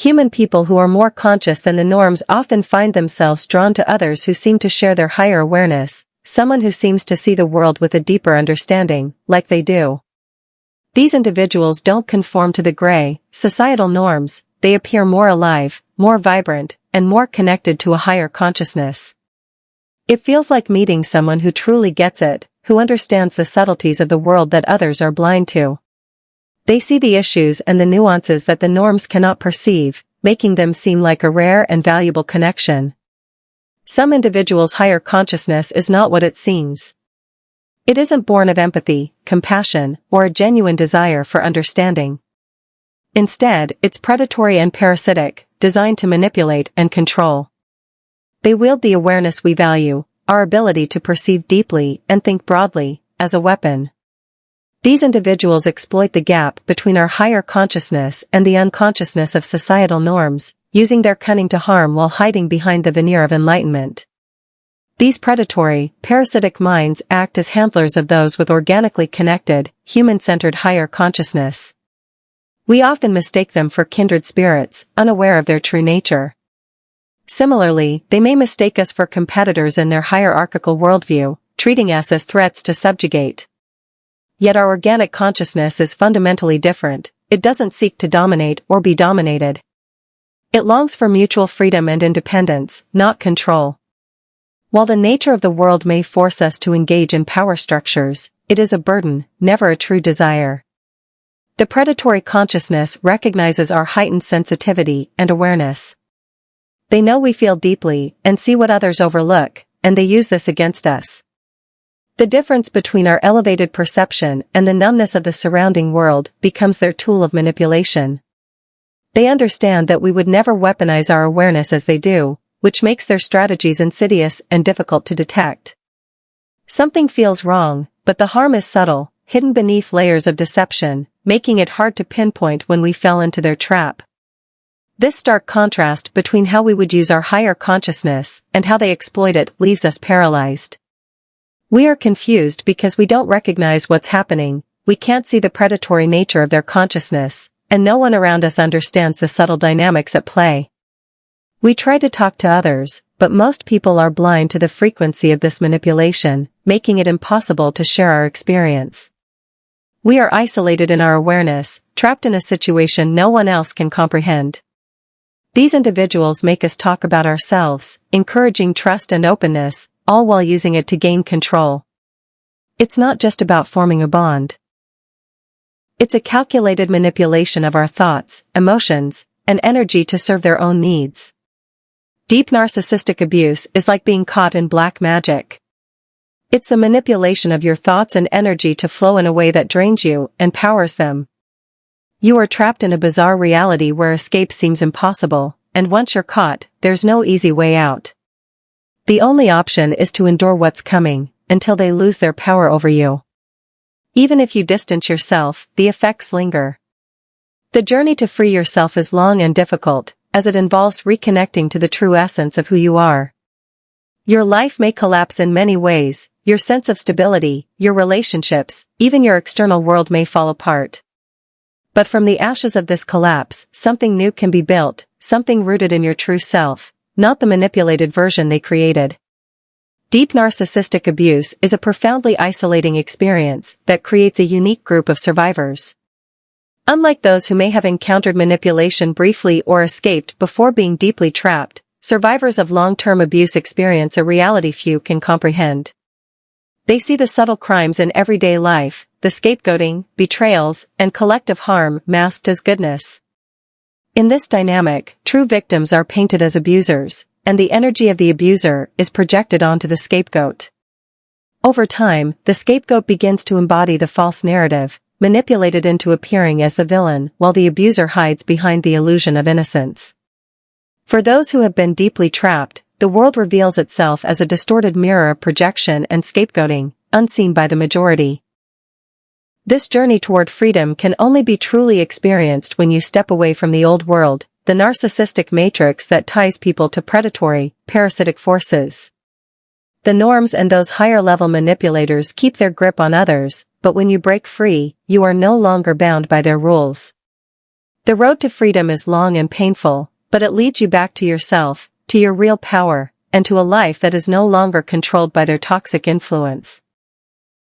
Human people who are more conscious than the norms often find themselves drawn to others who seem to share their higher awareness, someone who seems to see the world with a deeper understanding, like they do. These individuals don't conform to the gray, societal norms, they appear more alive, more vibrant, and more connected to a higher consciousness. It feels like meeting someone who truly gets it, who understands the subtleties of the world that others are blind to. They see the issues and the nuances that the norms cannot perceive, making them seem like a rare and valuable connection. Some individuals' higher consciousness is not what it seems. It isn't born of empathy, compassion, or a genuine desire for understanding. Instead, it's predatory and parasitic, designed to manipulate and control. They wield the awareness we value, our ability to perceive deeply and think broadly, as a weapon. These individuals exploit the gap between our higher consciousness and the unconsciousness of societal norms, using their cunning to harm while hiding behind the veneer of enlightenment. These predatory, parasitic minds act as handlers of those with organically connected, human-centered higher consciousness. We often mistake them for kindred spirits, unaware of their true nature. Similarly, they may mistake us for competitors in their hierarchical worldview, treating us as threats to subjugate. Yet our organic consciousness is fundamentally different. It doesn't seek to dominate or be dominated. It longs for mutual freedom and independence, not control. While the nature of the world may force us to engage in power structures, it is a burden, never a true desire. The predatory consciousness recognizes our heightened sensitivity and awareness. They know we feel deeply and see what others overlook, and they use this against us. The difference between our elevated perception and the numbness of the surrounding world becomes their tool of manipulation. They understand that we would never weaponize our awareness as they do, which makes their strategies insidious and difficult to detect. Something feels wrong, but the harm is subtle, hidden beneath layers of deception, making it hard to pinpoint when we fell into their trap. This stark contrast between how we would use our higher consciousness and how they exploit it leaves us paralyzed. We are confused because we don't recognize what's happening, we can't see the predatory nature of their consciousness, and no one around us understands the subtle dynamics at play. We try to talk to others, but most people are blind to the frequency of this manipulation, making it impossible to share our experience. We are isolated in our awareness, trapped in a situation no one else can comprehend. These individuals make us talk about ourselves, encouraging trust and openness, all while using it to gain control. It's not just about forming a bond. It's a calculated manipulation of our thoughts, emotions, and energy to serve their own needs. Deep narcissistic abuse is like being caught in black magic. It's the manipulation of your thoughts and energy to flow in a way that drains you and powers them. You are trapped in a bizarre reality where escape seems impossible, and once you're caught, there's no easy way out. The only option is to endure what's coming, until they lose their power over you. Even if you distance yourself, the effects linger. The journey to free yourself is long and difficult, as it involves reconnecting to the true essence of who you are. Your life may collapse in many ways, your sense of stability, your relationships, even your external world may fall apart. But from the ashes of this collapse, something new can be built, something rooted in your true self, not the manipulated version they created. Deep narcissistic abuse is a profoundly isolating experience that creates a unique group of survivors. Unlike those who may have encountered manipulation briefly or escaped before being deeply trapped, survivors of long-term abuse experience a reality few can comprehend. They see the subtle crimes in everyday life, the scapegoating, betrayals, and collective harm masked as goodness. In this dynamic, true victims are painted as abusers, and the energy of the abuser is projected onto the scapegoat. Over time, the scapegoat begins to embody the false narrative, manipulated into appearing as the villain while the abuser hides behind the illusion of innocence. For those who have been deeply trapped, the world reveals itself as a distorted mirror of projection and scapegoating, unseen by the majority. This journey toward freedom can only be truly experienced when you step away from the old world, the narcissistic matrix that ties people to predatory, parasitic forces. The norms and those higher-level manipulators keep their grip on others, but when you break free, you are no longer bound by their rules. The road to freedom is long and painful, but it leads you back to yourself, to your real power, and to a life that is no longer controlled by their toxic influence.